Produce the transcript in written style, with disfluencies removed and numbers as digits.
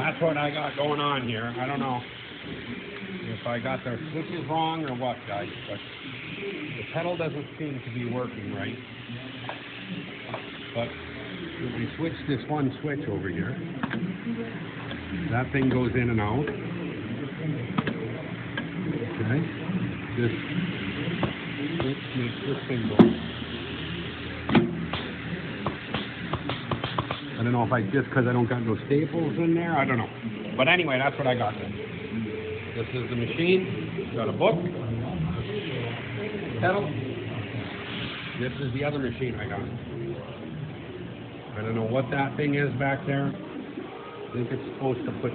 that's what I got going on here. I don't know if I got the switches wrong or what, guys, but the pedal doesn't seem to be working right. But when I switch this one switch over here, that thing goes in and out. Okay, this switch makes this thing go. I don't know if just because I don't got no staples in there, I don't know. But anyway, that's what I got then. This is the machine. Got a book, pedal. This is the other machine I got. I don't know what that thing is back there. I think it's supposed to put